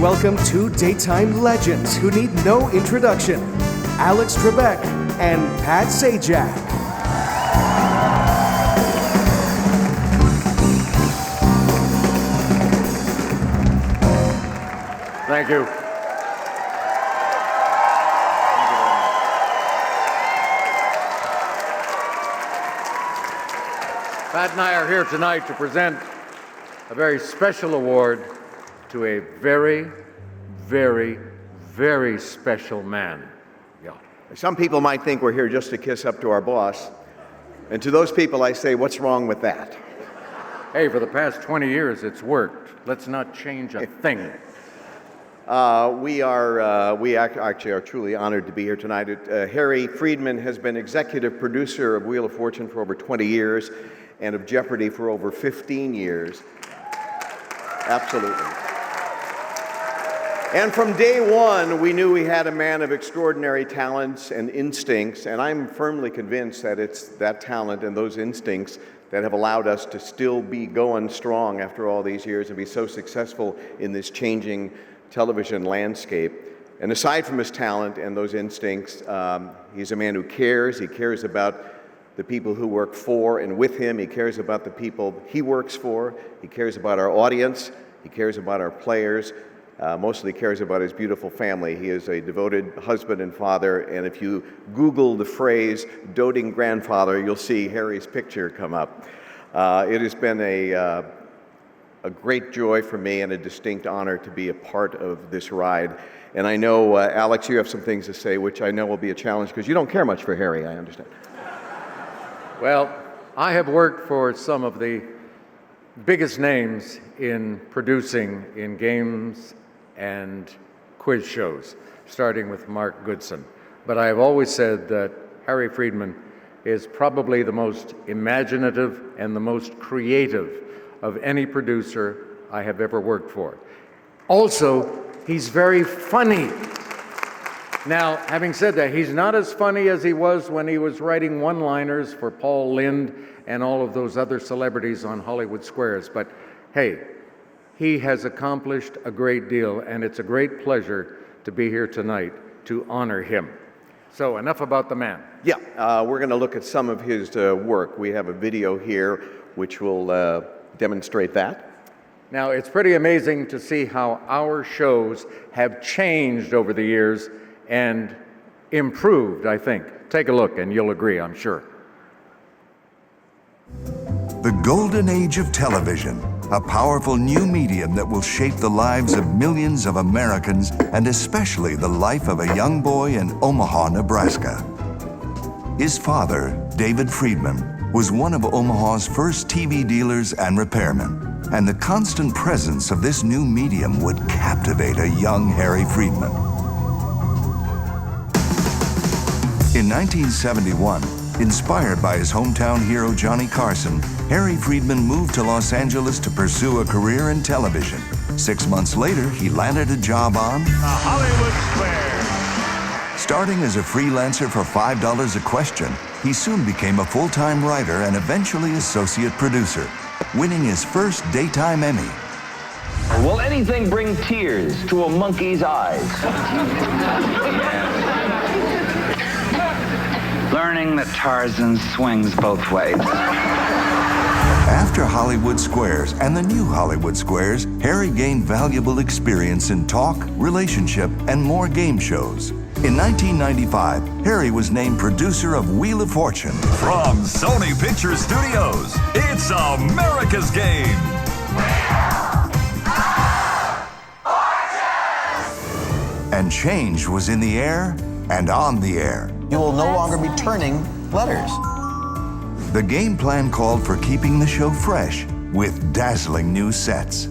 welcome two daytime legends who need no introduction, Alex Trebek and Pat Sajak. Thank you. Pat and I are here tonight to present a very special award to a very, very, very special man. Yeah. Some people might think we're here just to kiss up to our boss. And to those people, I say, what's wrong with that? Hey, for the past 20 years, it's worked. Let's not change a thing. We actually are truly honored to be here tonight. Harry Friedman has been executive producer of Wheel of Fortune for over 20 years and of Jeopardy for over 15 years. Absolutely. And from day one, we knew we had a man of extraordinary talents and instincts, and I'm firmly convinced that it's that talent and those instincts that have allowed us to still be going strong after all these years and be so successful in this changing television landscape. And aside from his talent and those instincts, he's a man who cares. He cares about the people who work for and with him. He cares about the people he works for. He cares about our audience. He cares about our players. Mostly cares about his beautiful family. He is a devoted husband and father, and if you Google the phrase doting grandfather, you'll see Harry's picture come up. It has been a great joy for me and a distinct honor to be a part of this ride. And I know, Alex, you have some things to say, which I know will be a challenge, because you don't care much for Harry, I understand. Well, I have worked for some of the biggest names in producing in games and quiz shows, starting with Mark Goodson. But I have always said that Harry Friedman is probably the most imaginative and the most creative of any producer I have ever worked for. Also, he's very funny. Now, having said that, he's not as funny as he was when he was writing one-liners for Paul Lynde and all of those other celebrities on Hollywood Squares. But hey, he has accomplished a great deal, and it's a great pleasure to be here tonight to honor him. So enough about the man. Yeah, we're going to look at some of his work. We have a video here which will demonstrate that. Now, it's pretty amazing to see how our shows have changed over the years and improved, I think. Take a look and you'll agree, I'm sure. The golden age of television, a powerful new medium that will shape the lives of millions of Americans and especially the life of a young boy in Omaha, Nebraska. His father, David Friedman, was one of Omaha's first TV dealers and repairmen, and the constant presence of this new medium would captivate a young Harry Friedman. In 1971, inspired by his hometown hero Johnny Carson, Harry Friedman moved to Los Angeles to pursue a career in television. 6 months later, he landed a job on The Hollywood Squares. Starting as a freelancer for $5 a question, he soon became a full-time writer and eventually associate producer, winning his first daytime Emmy. Will anything bring tears to a monkey's eyes? Learning that Tarzan swings both ways. After Hollywood Squares and the new Hollywood Squares, Harry gained valuable experience in talk, relationship, and more game shows. In 1995, Harry was named producer of Wheel of Fortune. From Sony Pictures Studios, it's America's Game. And change was in the air and on the air. You will no longer be turning letters. The game plan called for keeping the show fresh with dazzling new sets.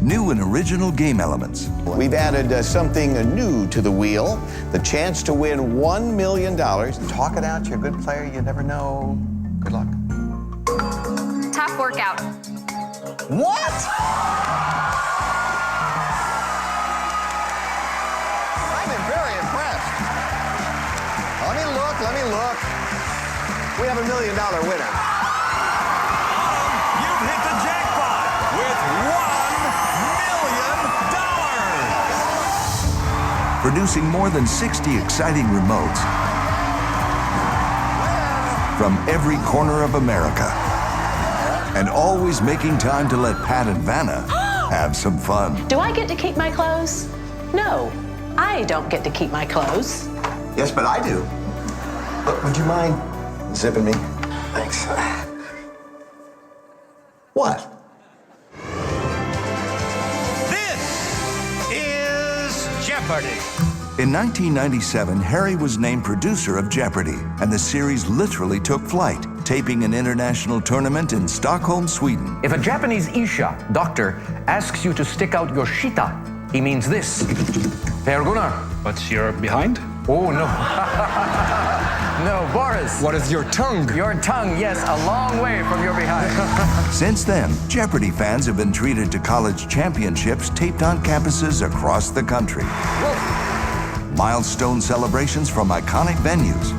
New and original game elements. We've added something new to the wheel, the chance to win $1 million. Talk it out, you're a good player, you never know. Good luck. Tough workout. What? I'm very impressed. Let me look. We have $1 million winner. You've hit the jackpot with $1 million. producing more than 60 exciting remotes from every corner of America, and always making time to let Pat and Vanna have some fun. Do I get to keep my clothes? No, I don't get to keep my clothes. Yes, but I do. Look, would you mind zipping me? Thanks. What? This is Jeopardy! In 1997, Harry was named producer of Jeopardy, and the series literally took flight, taping an international tournament in Stockholm, Sweden. If a Japanese Isha, doctor, asks you to stick out your shita, he means this. Per Gunnar. What's your behind? Oh, no. No, Boris. What is your tongue? Your tongue, yes, a long way from your behind. Since then, Jeopardy fans have been treated to college championships taped on campuses across the country. Milestone celebrations from iconic venues,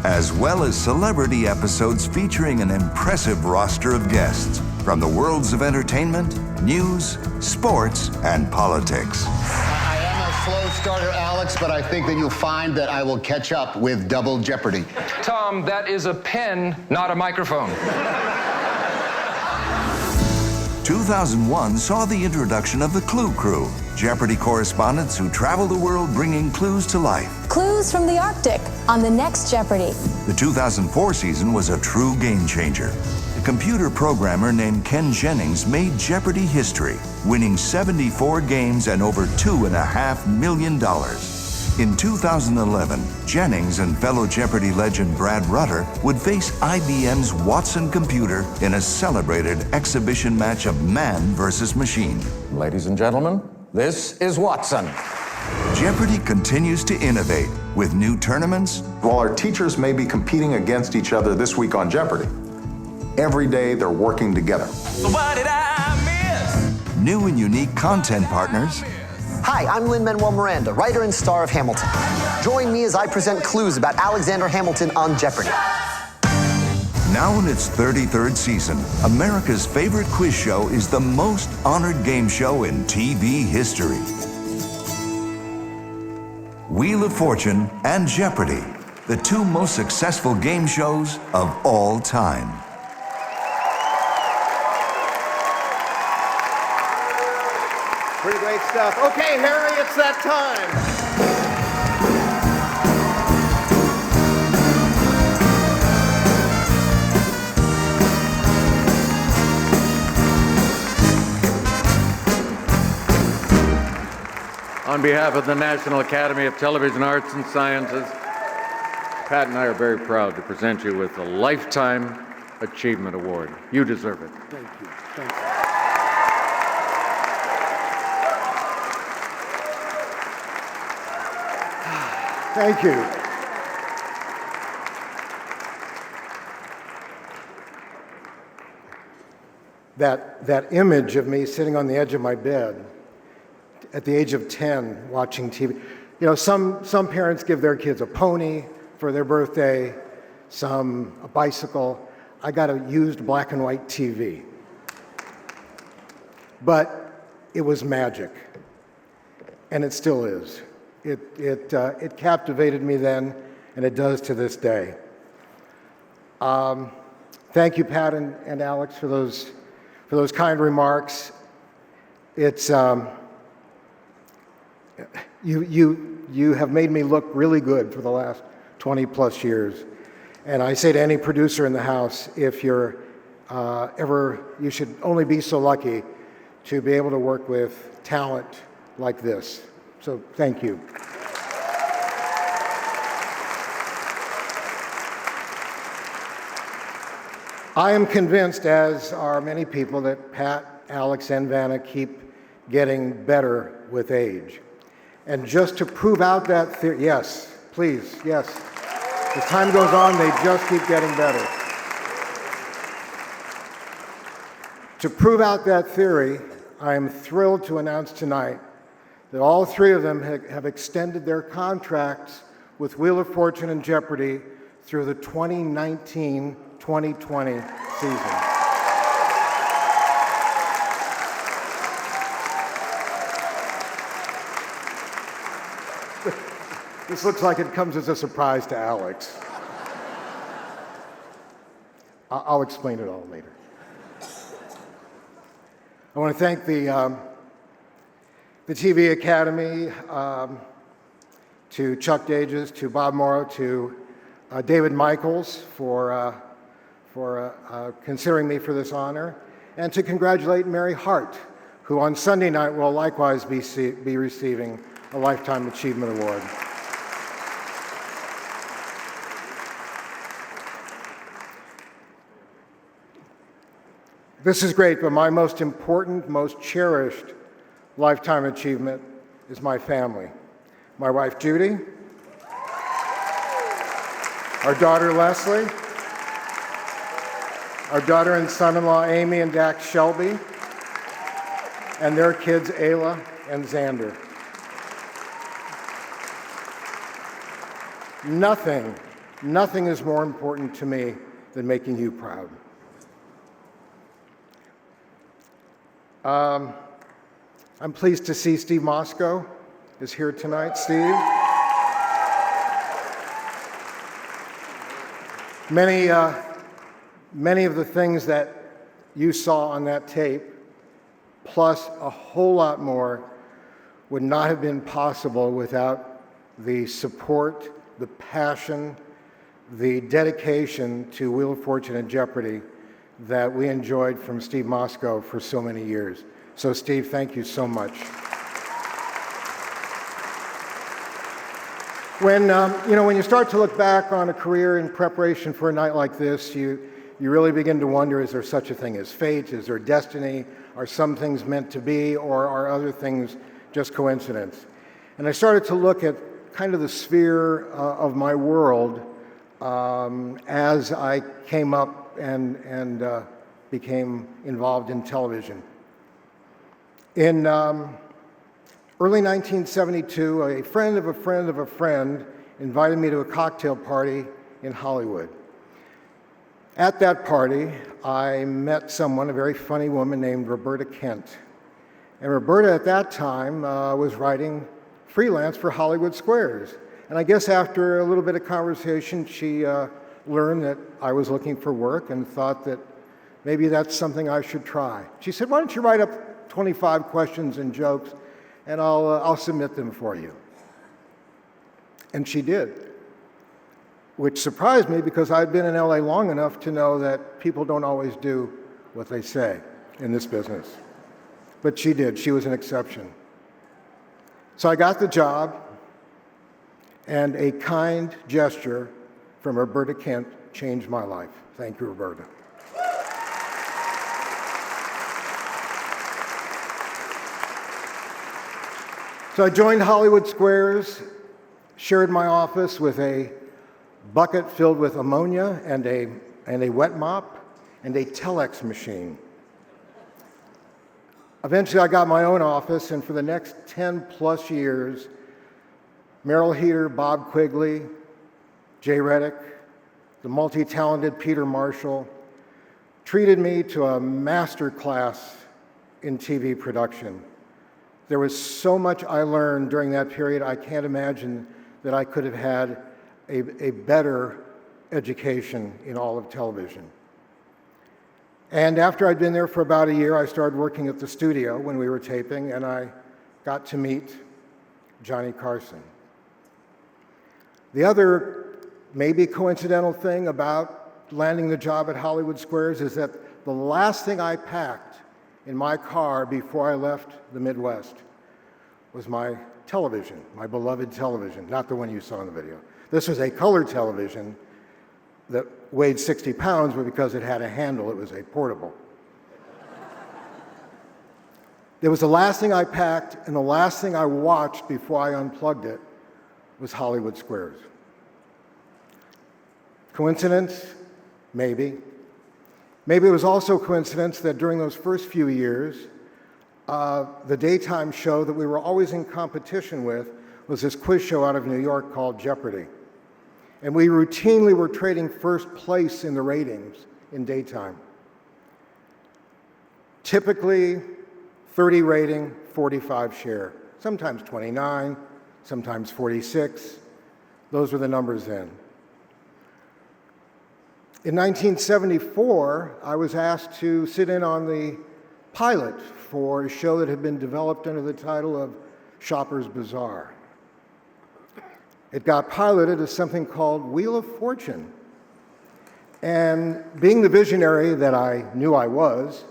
as well as celebrity episodes featuring an impressive roster of guests from the worlds of entertainment, news, sports, and politics. I am a slow starter, Alex, but I think that you'll find that I will catch up with Double Jeopardy. Tom, that is a pen, not a microphone. 2001 saw the introduction of the Clue Crew, Jeopardy correspondents who travel the world bringing clues to life. Clues from the Arctic on the next Jeopardy! The 2004 season was a true game changer. A computer programmer named Ken Jennings made Jeopardy history, winning 74 games and over $2.5 million. In 2011, Jennings and fellow Jeopardy legend Brad Rutter would face IBM's Watson computer in a celebrated exhibition match of man versus machine. Ladies and gentlemen, this is Watson. Jeopardy continues to innovate with new tournaments. While our teachers may be competing against each other this week on Jeopardy, every day they're working together. What did I miss? New and unique content partners. Hi, I'm Lin-Manuel Miranda, writer and star of Hamilton. Join me as I present clues about Alexander Hamilton on Jeopardy! Now in its 33rd season, America's favorite quiz show is the most honored game show in TV history. Wheel of Fortune and Jeopardy, the two most successful game shows of all time. Pretty great stuff. Okay, Harry, it's that time. On behalf of the National Academy of Television Arts and Sciences, Pat and I are very proud to present you with the Lifetime Achievement Award. You deserve it. Thank you. Thank you. Thank you. That image of me sitting on the edge of my bed at the age of 10 watching TV. You know, some parents give their kids a pony for their birthday, some a bicycle. I got a used black and white TV. But it was magic, and it still is. It captivated me then, and it does to this day. Thank you, Pat and Alex, for those kind remarks. It's you have made me look really good for the last 20 plus years, and I say to any producer in the house, if you're you should only be so lucky to be able to work with talent like this. So thank you. I am convinced, as are many people, that Pat, Alex, and Vanna keep getting better with age. And just to prove out that theory, yes, please, yes. As time goes on, they just keep getting better. To prove out that theory, I am thrilled to announce tonight that all three of them have extended their contracts with Wheel of Fortune and Jeopardy through the 2019-2020 season. This looks like it comes as a surprise to Alex. I'll explain it all later. I want to thank the TV Academy, to Chuck Dages, to Bob Morrow, to David Michaels for considering me for this honor, and to congratulate Mary Hart, who on Sunday night will likewise be receiving a Lifetime Achievement Award. This is great, but my most important, most cherished lifetime achievement is my family. My wife, Judy, our daughter, Leslie, our daughter and son-in-law, Amy and Dax Shelby, and their kids, Ayla and Xander. Nothing is more important to me than making you proud. I'm pleased to see Steve Mosco is here tonight. Steve. Many of the things that you saw on that tape, plus a whole lot more, would not have been possible without the support, the passion, the dedication to Wheel of Fortune and Jeopardy that we enjoyed from Steve Mosco for so many years. So Steve, thank you so much. When you start to look back on a career in preparation for a night like this, you really begin to wonder, is there such a thing as fate? Is there destiny? Are some things meant to be, or are other things just coincidence? And I started to look at kind of the sphere of my world as I came up and became involved in television. In early 1972, a friend of a friend of a friend invited me to a cocktail party in Hollywood. At that party, I met someone, a very funny woman named Roberta Kent. And Roberta at that time was writing freelance for Hollywood Squares. And I guess after a little bit of conversation, she learned that I was looking for work and thought that maybe that's something I should try. She said, why don't you write up 25 questions and jokes, and I'll submit them for you. And she did, which surprised me because I'd been in LA long enough to know that people don't always do what they say in this business. But she did. She was an exception. So I got the job, and a kind gesture from Roberta Kent changed my life. Thank you, Roberta. So I joined Hollywood Squares, shared my office with a bucket filled with ammonia and a wet mop and a telex machine. Eventually I got my own office, and for the next 10 plus years, Merrill Heater, Bob Quigley, Jay Reddick, the multi-talented Peter Marshall treated me to a master class in TV production. There was so much I learned during that period, I can't imagine that I could have had a better education in all of television. And after I'd been there for about a year, I started working at the studio when we were taping, and I got to meet Johnny Carson. The other maybe coincidental thing about landing the job at Hollywood Squares is that the last thing I packed in my car before I left the Midwest was my television, my beloved television, not the one you saw in the video. This was a color television that weighed 60 pounds, but because it had a handle, it was a portable. It was the last thing I packed, and the last thing I watched before I unplugged it was Hollywood Squares. Coincidence? Maybe. Maybe it was also coincidence that during those first few years, the daytime show that we were always in competition with was this quiz show out of New York called Jeopardy! And we routinely were trading first place in the ratings in daytime. Typically 30 rating, 45 share, sometimes 29, sometimes 46, Those were the numbers then. In 1974, I was asked to sit in on the pilot for a show that had been developed under the title of Shopper's Bazaar. It got piloted as something called Wheel of Fortune. And being the visionary that I knew I was,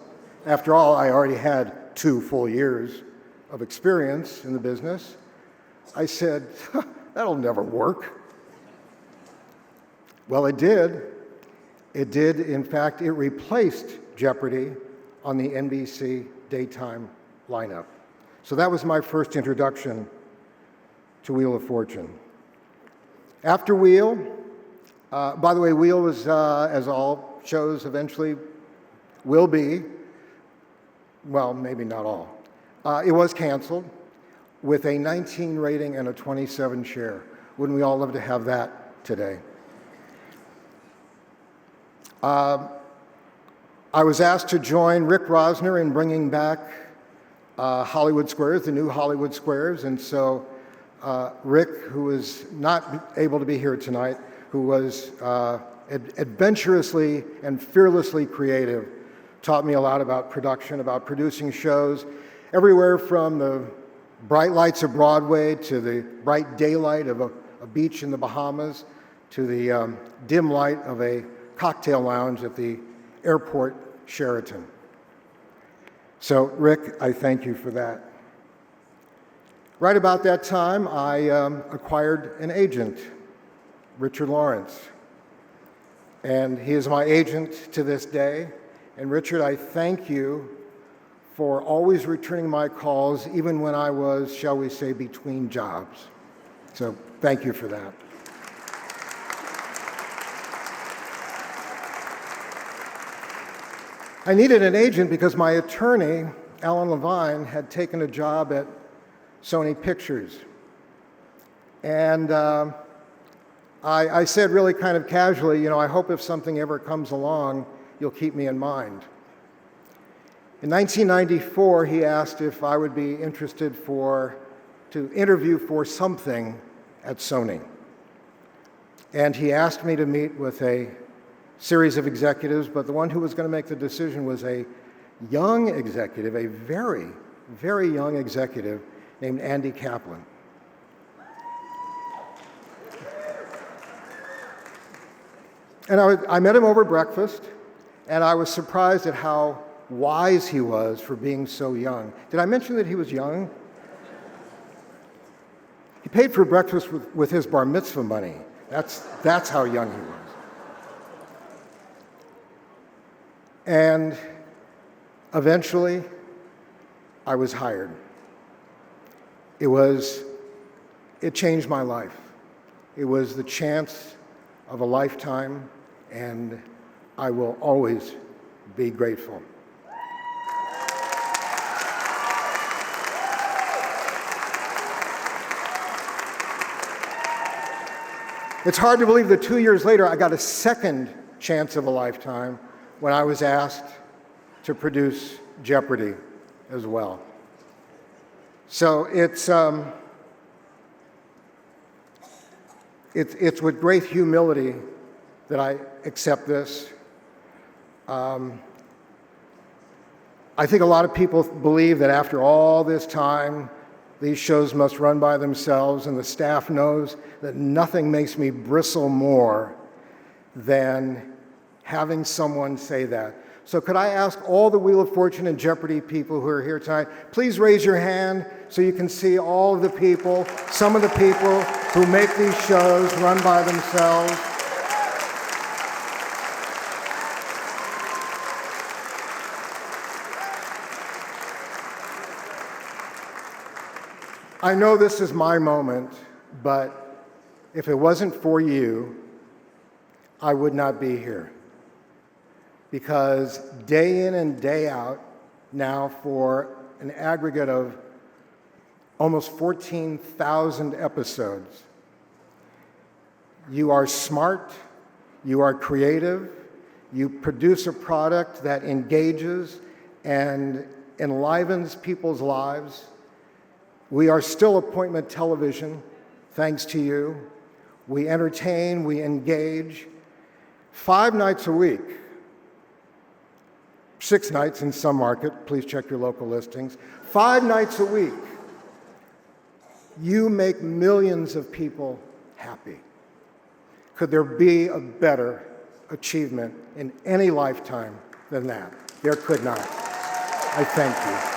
after all, I already had 2 full years of experience in the business, I said, that'll never work. Well, it did. It did. In fact, it replaced Jeopardy on the NBC daytime lineup. So that was my first introduction to Wheel of Fortune. After Wheel, by the way, Wheel was, as all shows eventually will be, well, maybe not all, it was canceled with a 19 rating and a 27 share. Wouldn't we all love to have that today? I was asked to join Rick Rosner in bringing back Hollywood Squares, the new Hollywood Squares, and so Rick, who is not able to be here tonight, who was adventurously and fearlessly creative, taught me a lot about production, about producing shows, everywhere from the bright lights of Broadway to the bright daylight of a beach in the Bahamas to the dim light of a cocktail lounge at the airport Sheraton. So, Rick, I thank you for that. Right about that time, I acquired an agent, Richard Lawrence. And he is my agent to this day. And Richard, I thank you for always returning my calls, even when I was, shall we say, between jobs. So thank you for that. I needed an agent because my attorney, Alan Levine, had taken a job at Sony Pictures. And I said really kind of casually, you know, I hope if something ever comes along, you'll keep me in mind. In 1994, he asked if I would be interested to interview for something at Sony. And he asked me to meet with a series of executives, but the one who was going to make the decision was a young executive, a very, very young executive named Andy Kaplan. And I met him over breakfast, and I was surprised at how wise he was for being so young. Did I mention that he was young? He paid for breakfast with his bar mitzvah money. That's how young he was. And eventually, I was hired. It changed my life. It was the chance of a lifetime, and I will always be grateful. It's hard to believe that 2 years later, I got a second chance of a lifetime when I was asked to produce Jeopardy as well. So it's with great humility that I accept this. I think a lot of people believe that after all this time, these shows must run by themselves, and the staff knows that nothing makes me bristle more than having someone say that. So could I ask all the Wheel of Fortune and Jeopardy people who are here tonight, please raise your hand so you can see all of the people, some of the people who make these shows run by themselves. I know this is my moment, but if it wasn't for you, I would not be here. Because day in and day out, now for an aggregate of almost 14,000 episodes, you are smart, you are creative, you produce a product that engages and enlivens people's lives. We are still appointment television, thanks to you. we entertain, we engage 5 nights a week, 6 nights in some market, please check your local listings, 5 nights a week. You make millions of people happy. Could there be a better achievement in any lifetime than that? There could not. I thank you.